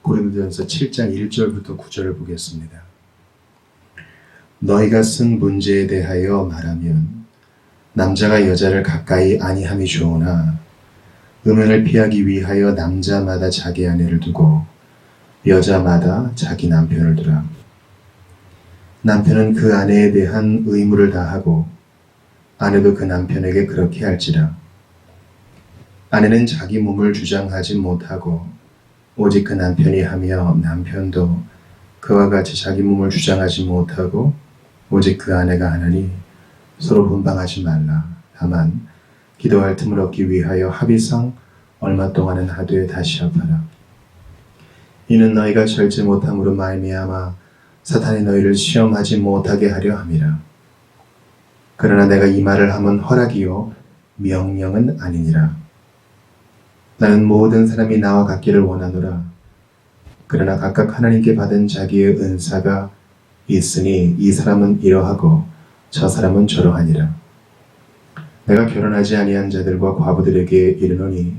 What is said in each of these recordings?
고린도전서 7장 1절부터 9절을 보겠습니다. 너희가 쓴 문제에 대하여 말하면 남자가 여자를 가까이 아니함이 좋으나 음행을 피하기 위하여 남자마다 자기 아내를 두고 여자마다 자기 남편을 두라. 남편은 그 아내에 대한 의무를 다하고 아내도 그 남편에게 그렇게 할지라. 아내는 자기 몸을 주장하지 못하고 오직 그 남편이 하며 남편도 그와 같이 자기 몸을 주장하지 못하고 오직 그 아내가 하나니 서로 분방하지 말라. 다만 기도할 틈을 얻기 위하여 합의상 얼마 동안은 하되 다시 합하라. 이는 너희가 절제 못함으로 말미암아 사탄이 너희를 시험하지 못하게 하려 함이라. 그러나 내가 이 말을 하면 허락이요 명령은 아니니라. 나는 모든 사람이 나와 같기를 원하노라. 그러나 각각 하나님께 받은 자기의 은사가 있으니 이 사람은 이러하고 저 사람은 저러하니라. 내가 결혼하지 아니한 자들과 과부들에게 이르노니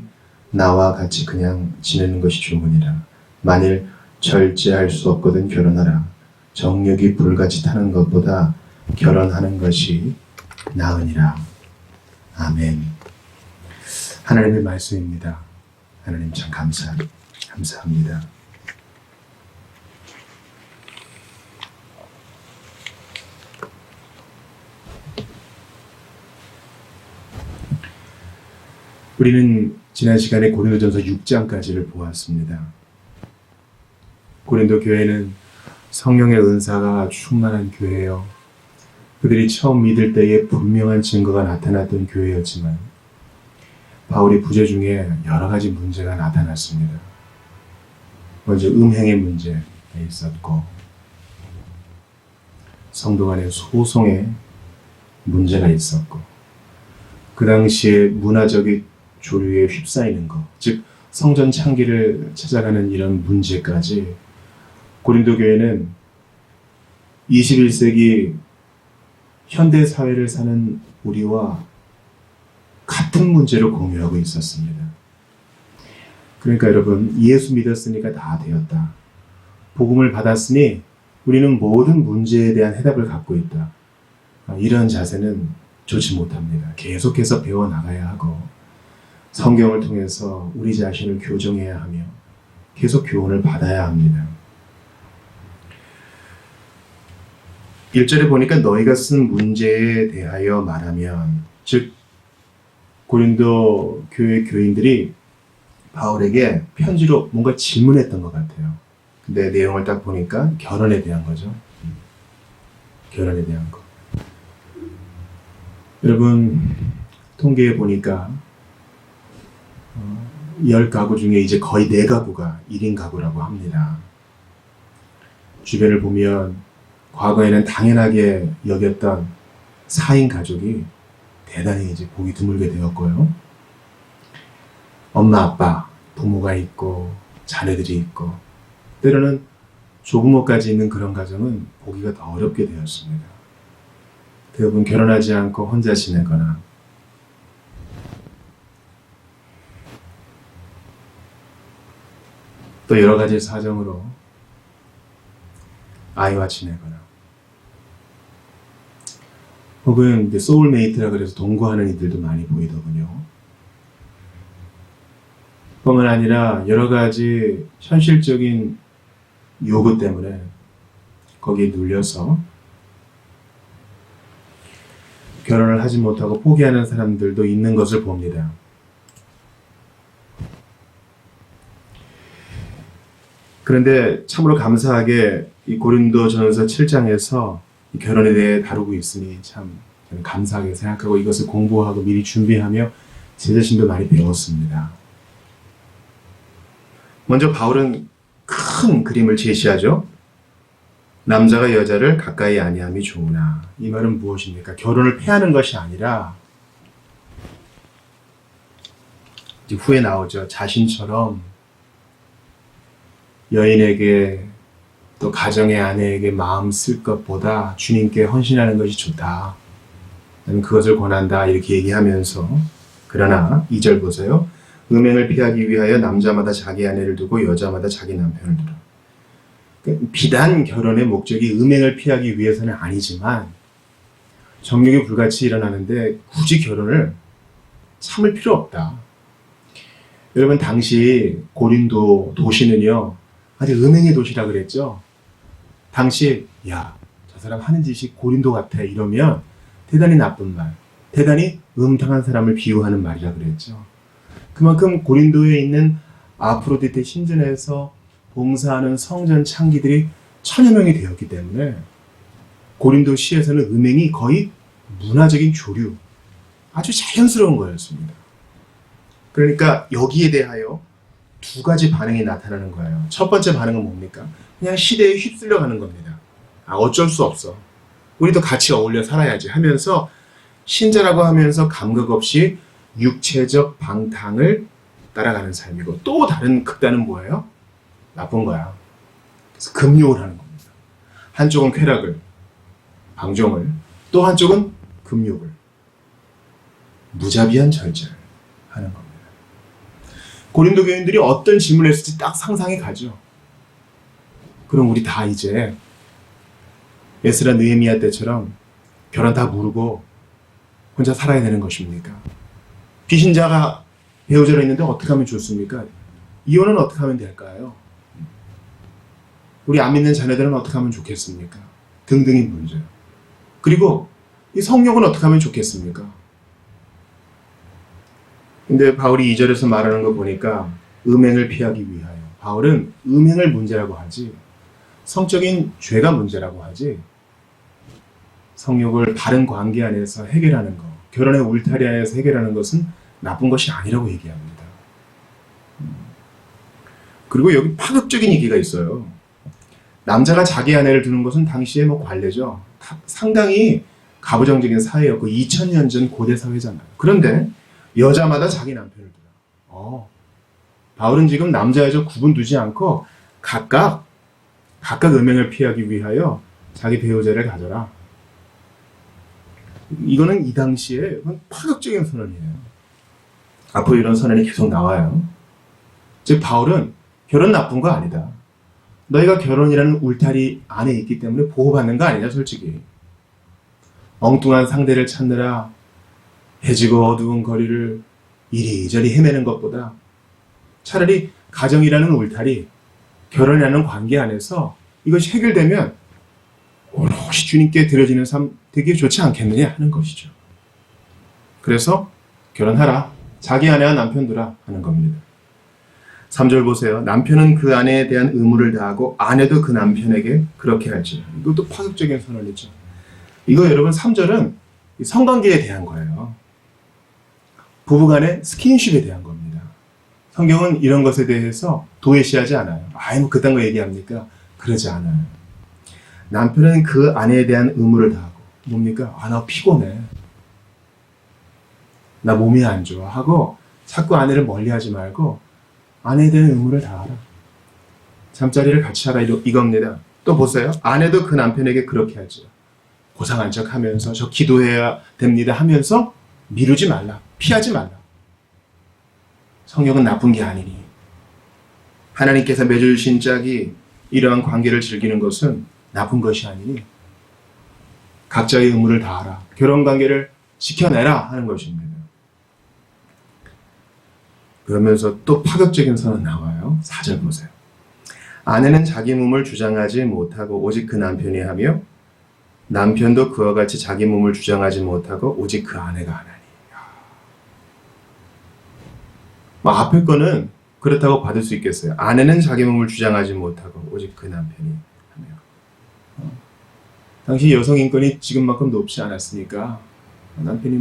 나와 같이 그냥 지내는 것이 좋으니라. 만일 절제할 수 없거든 결혼하라. 정욕이 불같이 타는 것보다 결혼하는 것이 나으니라. 아멘. 하나님의 말씀입니다. 하나님 참 감사합니다. 우리는 지난 시간에 고린도전서 6장까지를 보았습니다. 고린도 교회는 성령의 은사가 충만한 교회예요. 그들이 처음 믿을 때에 분명한 증거가 나타났던 교회였지만 바울의 부재 중에 여러 가지 문제가 나타났습니다. 먼저 음행의 문제가 있었고 성도 간의 소송의 문제가 있었고 그 당시에 문화적인 조류에 휩싸이는 것, 즉 성전 창기를 찾아가는 이런 문제까지 고린도 교회는 21세기 현대 사회를 사는 우리와 같은 문제를 공유하고 있었습니다. 그러니까 여러분, 예수 믿었으니까 다 되었다. 복음을 받았으니 우리는 모든 문제에 대한 해답을 갖고 있다. 이런 자세는 좋지 못합니다. 계속해서 배워나가야 하고 성경을 통해서 우리 자신을 교정해야 하며 계속 교훈을 받아야 합니다. 1절에 보니까 너희가 쓴 문제에 대하여 말하면, 즉 고린도 교회 교인들이 바울에게 편지로 뭔가 질문했던 것 같아요. 근데 내용을 딱 보니까 결혼에 대한 거죠. 결혼에 대한 거. 여러분, 통계에 보니까 10가구 중에 이제 거의 4가구가 1인 가구라고 합니다. 주변을 보면 과거에는 당연하게 여겼던 4인 가족이 대단히 이제 보기 드물게 되었고요. 엄마, 아빠, 부모가 있고 자녀들이 있고 때로는 조부모까지 있는 그런 가정은 보기가 더 어렵게 되었습니다. 대부분 결혼하지 않고 혼자 지내거나 또 여러 가지 사정으로 아이와 지내거나 혹은 이제 소울메이트라 그래서 동거하는 이들도 많이 보이더군요. 뿐만 아니라 여러 가지 현실적인 요구 때문에 거기에 눌려서 결혼을 하지 못하고 포기하는 사람들도 있는 것을 봅니다. 그런데 참으로 감사하게 이 고린도전서 7장에서 이 결혼에 대해 다루고 있으니 참 저는 감사하게 생각하고 이것을 공부하고 미리 준비하며 제 자신도 많이 배웠습니다. 먼저 바울은 큰 그림을 제시하죠. 남자가 여자를 가까이 아니함이 좋으나, 이 말은 무엇입니까? 결혼을 폐하는 것이 아니라 이제 후에 나오죠. 자신처럼 여인에게 또 가정의 아내에게 마음 쓸 것보다 주님께 헌신하는 것이 좋다. 나는 그것을 권한다. 이렇게 얘기하면서, 그러나 2절 보세요. 음행을 피하기 위하여 남자마다 자기 아내를 두고 여자마다 자기 남편을 두라. 비단 결혼의 목적이 음행을 피하기 위해서는 아니지만 정욕이 불같이 일어나는데 굳이 결혼을 참을 필요 없다. 여러분, 당시 고린도 도시는요 아주 음행의 도시라 그랬죠. 당시 야, 저 사람 하는 짓이 고린도 같아 이러면 대단히 나쁜 말, 대단히 음탕한 사람을 비유하는 말이라 그랬죠. 그만큼 고린도에 있는 아프로디테 신전에서 봉사하는 성전 창기들이 천여 명이 되었기 때문에 고린도 시에서는 음행이 거의 문화적인 조류, 아주 자연스러운 거였습니다. 그러니까 여기에 대하여 두 가지 반응이 나타나는 거예요. 첫 번째 반응은 뭡니까? 그냥 시대에 휩쓸려 가는 겁니다. 어쩔 수 없어. 우리도 같이 어울려 살아야지 하면서 신자라고 하면서 감각 없이 육체적 방탕을 따라가는 삶이고, 또 다른 극단은 뭐예요? 나쁜 거야. 그래서 금욕을 하는 겁니다. 한쪽은 쾌락을, 방종을, 또 한쪽은 금욕을, 무자비한 절제를 하는 겁니다. 고린도 교인들이 어떤 질문을 했을지 딱 상상이 가죠. 그럼 우리 다 이제 에스라 느헤미야 때처럼 결혼 다 무르고 혼자 살아야 되는 것입니까? 비신자가 배우자로 있는데 어떻게 하면 좋습니까? 이혼은 어떻게 하면 될까요? 우리 안 믿는 자녀들은 어떻게 하면 좋겠습니까? 등등의 문제. 그리고 이 성욕은 어떻게 하면 좋겠습니까? 근데 바울이 2절에서 말하는 거 보니까 음행을 피하기 위하여. 바울은 음행을 문제라고 하지, 성적인 죄가 문제라고 하지, 성욕을 바른 관계 안에서 해결하는 것, 결혼의 울타리 안에서 해결하는 것은 나쁜 것이 아니라고 얘기합니다. 그리고 여기 파격적인 얘기가 있어요. 남자가 자기 아내를 두는 것은 당시에 관례죠. 상당히 가부장적인 사회였고 2000년 전 고대 사회잖아요. 그런데 여자마다 자기 남편을 두라. 바울은 지금 남자 여자 구분 두지 않고 각각 음행을 피하기 위하여 자기 배우자를 가져라. 이거는 이 당시에 파격적인 선언이에요. 앞으로 이런 선언이 계속 나와요. 즉 바울은 결혼 나쁜 거 아니다. 너희가 결혼이라는 울타리 안에 있기 때문에 보호받는 거 아니냐 솔직히. 엉뚱한 상대를 찾느라 해지고 어두운 거리를 이리저리 헤매는 것보다 차라리 가정이라는 울타리, 결혼이라는 관계 안에서 이것이 해결되면 오롯이 주님께 드려지는 삶 되게 좋지 않겠느냐 하는 것이죠. 그래서 결혼하라. 자기 아내와 남편 두라 하는 겁니다. 3절 보세요. 남편은 그 아내에 대한 의무를 다하고 아내도 그 남편에게 그렇게 할지라. 이것도 파격적인 선언이죠. 이거 여러분 3절은 성관계에 대한 거예요. 부부간의 스킨십에 대한 겁니다. 성경은 이런 것에 대해서 도외시하지 않아요. 그딴 거 얘기합니까? 그러지 않아요. 남편은 그 아내에 대한 의무를 다하고, 뭡니까? 나 피곤해. 나 몸이 안 좋아. 하고 자꾸 아내를 멀리하지 말고 아내에 대한 의무를 다하라. 잠자리를 같이 하라 이겁니다. 또 보세요. 아내도 그 남편에게 그렇게 하죠. 고상한 척 하면서 저 기도해야 됩니다 하면서 미루지 말라. 피하지 말라. 성경은 나쁜 게 아니니. 하나님께서 맺어주신 짝이 이러한 관계를 즐기는 것은 나쁜 것이 아니니 각자의 의무를 다하라. 결혼관계를 지켜내라 하는 것입니다. 그러면서 또 파격적인 선언 나와요. 4절 보세요. 아내는 자기 몸을 주장하지 못하고 오직 그 남편이 하며 남편도 그와 같이 자기 몸을 주장하지 못하고 오직 그 아내가 하나니. 앞에 거는 그렇다고 받을 수 있겠어요. 아내는 자기 몸을 주장하지 못하고 오직 그 남편이 하며. 당시 여성 인권이 지금만큼 높지 않았으니까 남편이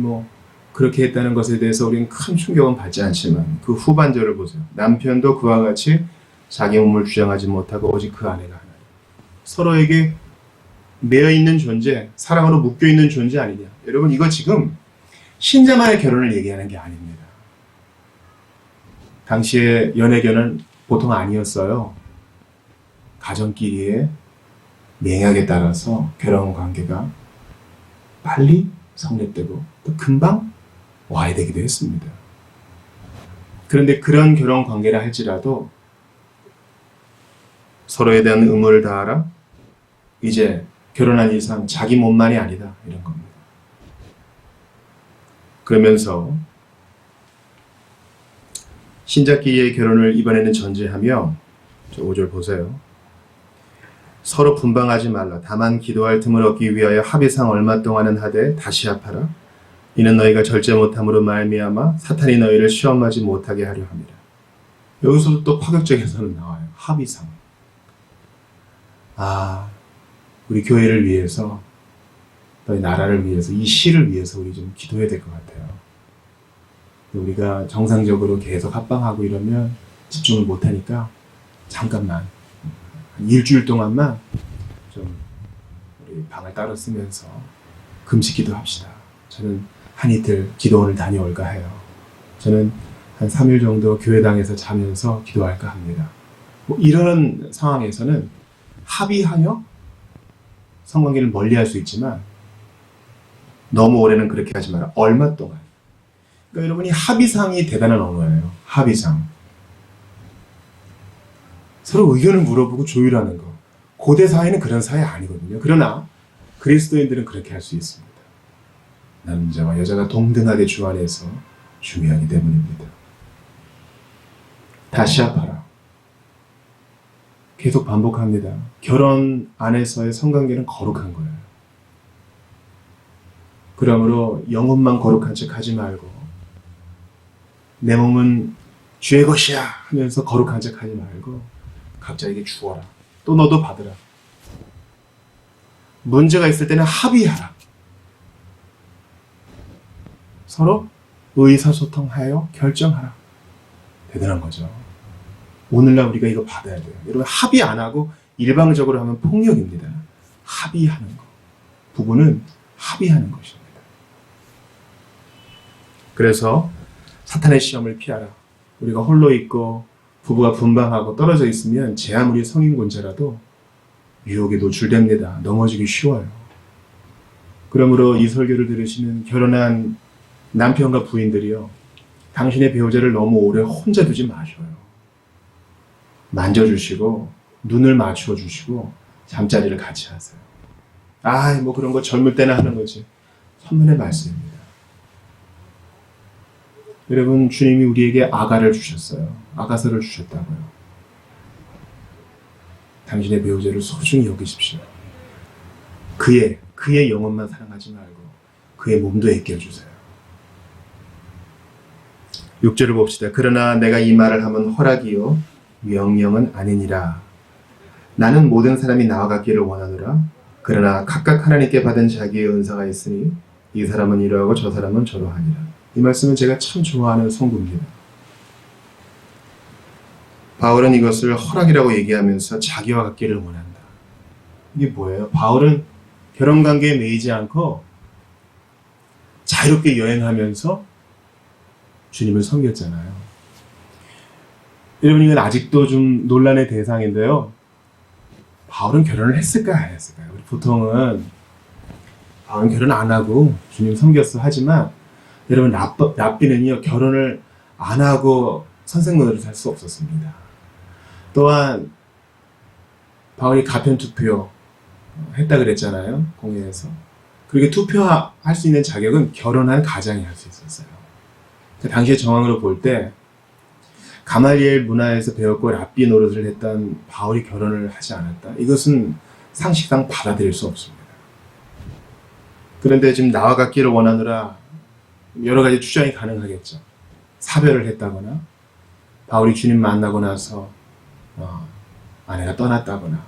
그렇게 했다는 것에 대해서 우리는 큰 충격은 받지 않지만 그 후반절을 보세요. 남편도 그와 같이 자기 몸을 주장하지 못하고 오직 그 아내가 하나니. 서로에게 매여있는 존재, 사랑으로 묶여있는 존재 아니냐. 여러분 이거 지금 신자만의 결혼을 얘기하는 게 아닙니다. 당시의 연애견은 보통 아니었어요. 가정끼리의 맹약에 따라서 결혼 관계가 빨리 성립되고 또 금방 와해되기도 했습니다. 그런데 그런 결혼 관계라 할지라도 서로에 대한 의무를 다하라. 이제 결혼한 이상 자기 몸만이 아니다. 이런 겁니다. 그러면서 신자끼리의 결혼을 이번에는 전제하며 5절 보세요. 서로 분방하지 말라. 다만 기도할 틈을 얻기 위하여 합의상 얼마 동안은 하되 다시 합하라. 이는 너희가 절제 못함으로 말미암아 사탄이 너희를 시험하지 못하게 하려 함이라. 여기서도 또 파격적인 선언 나와요. 합의상. 우리 교회를 위해서, 너희 나라를 위해서, 이 시를 위해서 우리 좀 기도해야 될 것 같아요. 우리가 정상적으로 계속 합방하고 이러면 집중을 못하니까 잠깐만, 한 일주일 동안만 좀 우리 방을 따로 쓰면서 금식 기도합시다. 저는 한 이틀 기도원을 다녀올까 해요. 저는 한 3일 정도 교회당에서 자면서 기도할까 합니다. 이런 상황에서는 합의하여 성관계를 멀리할 수 있지만 너무 오래는 그렇게 하지 마라. 얼마 동안. 그러니까 여러분이 합의상이 대단한 언어예요. 합의상. 서로 의견을 물어보고 조율하는 거. 고대 사회는 그런 사회 아니거든요. 그러나 그리스도인들은 그렇게 할 수 있습니다. 남자와 여자가 동등하게 주 안에서 중요하기 때문입니다. 다시 합하라. 계속 반복합니다. 결혼 안에서의 성관계는 거룩한 거예요. 그러므로 영혼만 거룩한 척 하지 말고 내 몸은 주의 것이야 하면서 거룩한 척 하지 말고 각자에게 주어라. 또 너도 받으라. 문제가 있을 때는 합의하라. 서로 의사소통하여 결정하라. 대단한 거죠. 오늘날 우리가 이거 받아야 돼요. 여러분 합의 안 하고 일방적으로 하면 폭력입니다. 합의하는 거. 부부는 합의하는 것입니다. 그래서 사탄의 시험을 피하라. 우리가 홀로 있고 부부가 분방하고 떨어져 있으면 제 아무리 성인군자라도 유혹에 노출됩니다. 넘어지기 쉬워요. 그러므로 이 설교를 들으시는 결혼한 남편과 부인들이요. 당신의 배우자를 너무 오래 혼자 두지 마셔요. 만져주시고 눈을 맞추어 주시고 잠자리를 같이 하세요. 뭐 그런 거 젊을 때나 하는 거지. 선문의 말씀입니다. 여러분 주님이 우리에게 아가를 주셨어요. 아가서를 주셨다고요. 당신의 배우자를 소중히 여기십시오. 그의 영혼만 사랑하지 말고 그의 몸도 애껴주세요. 6절을 봅시다. 그러나 내가 이 말을 하면 허락이요 명령은 아니니라. 나는 모든 사람이 나와 같기를 원하노라. 그러나 각각 하나님께 받은 자기의 은사가 있으니 이 사람은 이러하고 저 사람은 저러하니라. 이 말씀은 제가 참 좋아하는 성구입니다. 바울은 이것을 허락이라고 얘기하면서 자기와 같기를 원한다. 이게 뭐예요? 바울은 결혼관계에 매이지 않고 자유롭게 여행하면서 주님을 섬겼잖아요. 여러분 이건 아직도 좀 논란의 대상인데요. 바울은 결혼을 했을까 안 했을까요? 보통은 바울은 결혼 안 하고 주님 섬겼어 하지만 여러분 랍비는요 결혼을 안 하고 선생문으로 살 수 없었습니다. 또한 바울이 가편 투표 했다 그랬잖아요. 공회에서. 그렇게 투표할 수 있는 자격은 결혼한 가장이 할 수 있었어요. 그 당시의 정황으로 볼 때 가말리엘 문화에서 배웠고 랍비 노릇을 했던 바울이 결혼을 하지 않았다. 이것은 상식상 받아들일 수 없습니다. 그런데 지금 나와 같기를 원하느라 여러 가지 추정이 가능하겠죠. 사별을 했다거나 바울이 주님 만나고 나서 아내가 떠났다거나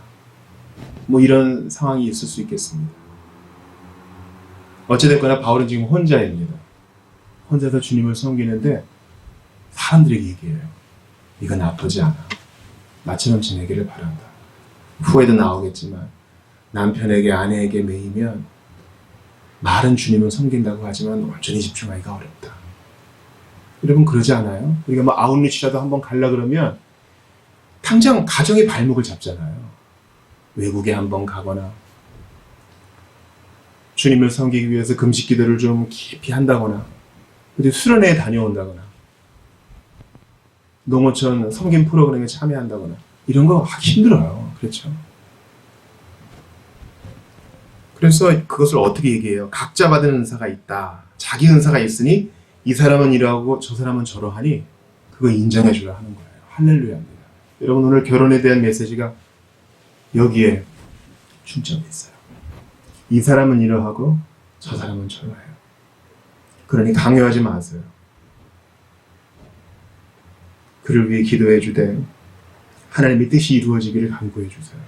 이런 상황이 있을 수 있겠습니다. 어찌됐거나 바울은 지금 혼자입니다. 혼자서 주님을 섬기는데 사람들에게 얘기해요. 이건 나쁘지 않아. 나처럼 지내기를 바란다. 후에도 나오겠지만 남편에게 아내에게 매이면 말은 주님을 섬긴다고 하지만 온전히 집중하기가 어렵다. 여러분 그러지 않아요? 우리가 아웃리치라도 한번 가려 그러면 당장 가정의 발목을 잡잖아요. 외국에 한번 가거나 주님을 섬기기 위해서 금식 기도를 좀 깊이 한다거나 수련회에 다녀온다거나 농어촌 섬김 프로그램에 참여한다거나 이런 거 하기 힘들어요. 그렇죠? 그래서 그것을 어떻게 얘기해요? 각자 받은 은사가 있다. 자기 은사가 있으니 이 사람은 이러하고 저 사람은 저러하니 그거 인정해 주라 하는 거예요. 할렐루야입니다. 여러분 오늘 결혼에 대한 메시지가 여기에 중점이 있어요. 이 사람은 이러하고 저 사람은 저러해요. 그러니 강요하지 마세요. 그를 위해 기도해 주되 하나님의 뜻이 이루어지기를 간구해 주세요.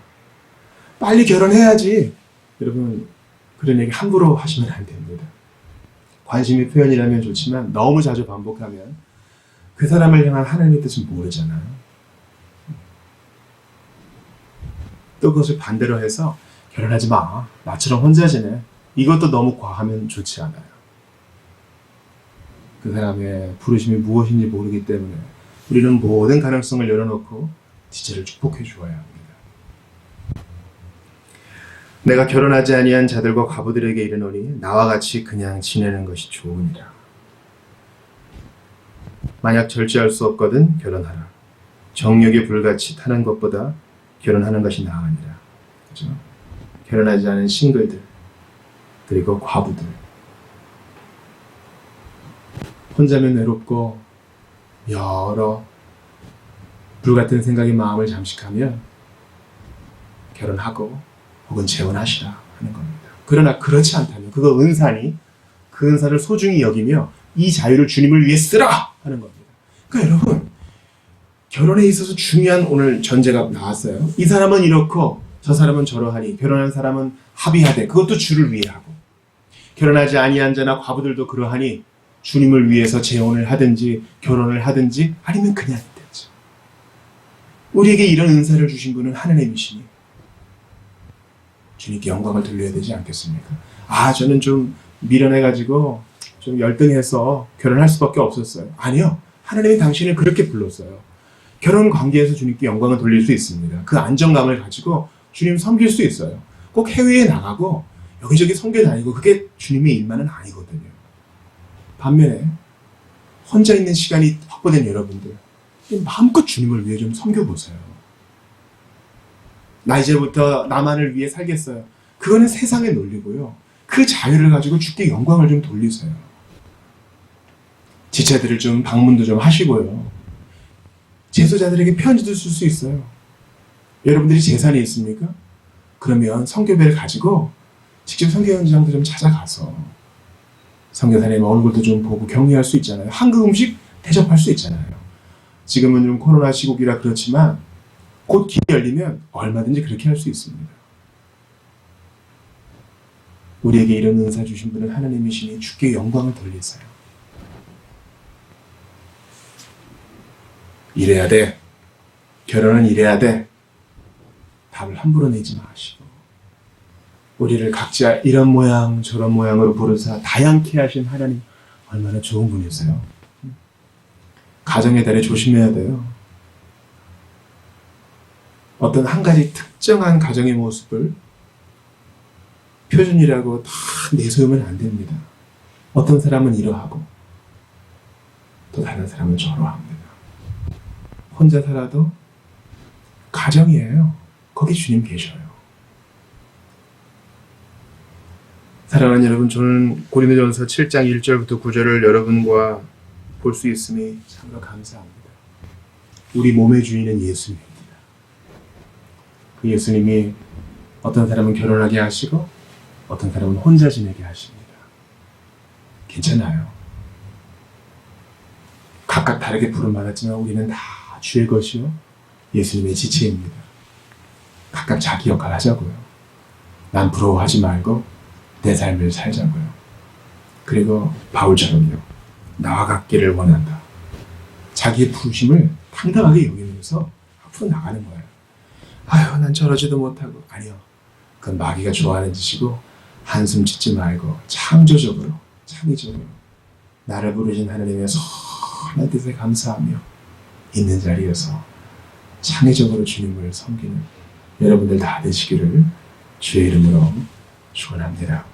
빨리 결혼해야지. 여러분 그런 얘기 함부로 하시면 안 됩니다. 관심의 표현이라면 좋지만 너무 자주 반복하면 그 사람을 향한 하나님의 뜻은 모르잖아요. 또 그것을 반대로 해서 결혼하지 마. 나처럼 혼자 지내. 이것도 너무 과하면 좋지 않아요. 그 사람의 부르심이 무엇인지 모르기 때문에 우리는 모든 가능성을 열어놓고 지체를 축복해 주어야 합니다. 내가 결혼하지 아니한 자들과 과부들에게 이르노니 나와 같이 그냥 지내는 것이 좋으니라. 만약 절제할 수 없거든 결혼하라. 정욕에 불같이 타는 것보다 결혼하는 것이 나으니라. 그죠? 결혼하지 않은 싱글들 그리고 과부들 혼자면 외롭고 여러 불같은 생각이 마음을 잠식하면 결혼하고 혹은 재혼하시라 하는 겁니다. 그러나 그렇지 않다면 그거 은사니 그 은사를 소중히 여기며 이 자유를 주님을 위해 쓰라 하는 겁니다. 그러니까 여러분 결혼에 있어서 중요한 오늘 전제가 나왔어요. 이 사람은 이렇고 저 사람은 저러하니 결혼한 사람은 합의하되 그것도 주를 위해 하고 결혼하지 아니한 자나 과부들도 그러하니 주님을 위해서 재혼을 하든지 결혼을 하든지 아니면 그냥 있든지 우리에게 이런 은사를 주신 분은 하나님이시니 주님께 영광을 돌려야 되지 않겠습니까? 저는 좀 미련해가지고 좀 열등해서 결혼할 수밖에 없었어요. 아니요. 하나님이 당신을 그렇게 불렀어요. 결혼 관계에서 주님께 영광을 돌릴 수 있습니다. 그 안정감을 가지고 주님 섬길 수 있어요. 꼭 해외에 나가고 여기저기 섬겨 다니고 그게 주님의 일만은 아니거든요. 반면에 혼자 있는 시간이 확보된 여러분들 마음껏 주님을 위해 좀 섬겨보세요. 나 이제부터 나만을 위해 살겠어요. 그거는 세상의 논리고요. 그 자유를 가지고 주께 영광을 좀 돌리세요. 지체들을 좀 방문도 좀 하시고요. 제소자들에게 편지도 쓸 수 있어요. 여러분들이 재산이 있습니까? 그러면 선교배를 가지고 직접 선교 현장도 좀 찾아가서 선교사님 얼굴도 좀 보고 격려할 수 있잖아요. 한국 음식 대접할 수 있잖아요. 지금은 좀 코로나 시국이라 그렇지만 곧 길이 열리면 얼마든지 그렇게 할 수 있습니다. 우리에게 이런 은사 주신 분은 하나님이시니 주께 영광을 돌리세요. 이래야 돼. 결혼은 이래야 돼. 답을 함부로 내지 마시고 우리를 각자 이런 모양 저런 모양으로 부르사 다양케 하신 하나님 얼마나 좋은 분이세요. 가정의 달에 조심해야 돼요. 어떤 한 가지 특정한 가정의 모습을 표준이라고 다 내세우면 안 됩니다. 어떤 사람은 이러하고 또 다른 사람은 저러합니다. 혼자 살아도 가정이에요. 거기 주님 계셔요. 사랑하는 여러분, 저는 고린도전서 7장 1절부터 9절을 여러분과 볼 수 있음이 참으로 감사합니다. 우리 몸의 주인은 예수님입니다. 그 예수님이 어떤 사람은 결혼하게 하시고 어떤 사람은 혼자 지내게 하십니다. 괜찮아요. 각각 다르게 부름받았지만 우리는 다 주의 것이요 예수님의 지체입니다. 각각 자기 역할 하자고요. 난 부러워하지 말고 내 삶을 살자고요. 그리고 바울처럼요. 나와 같기를 원한다. 자기의 부르심을 당당하게 여기면서 앞으로 나가는 거예요. 난 저러지도 못하고. 아니요. 그건 마귀가 좋아하는 짓이고 한숨 짓지 말고 창조적으로 창의적으로 나를 부르신 하나님의 선한 뜻에 감사하며 있는 자리에서 창의적으로 주님을 섬기는 여러분들 다 되시기를 주의 이름으로 축원합니다.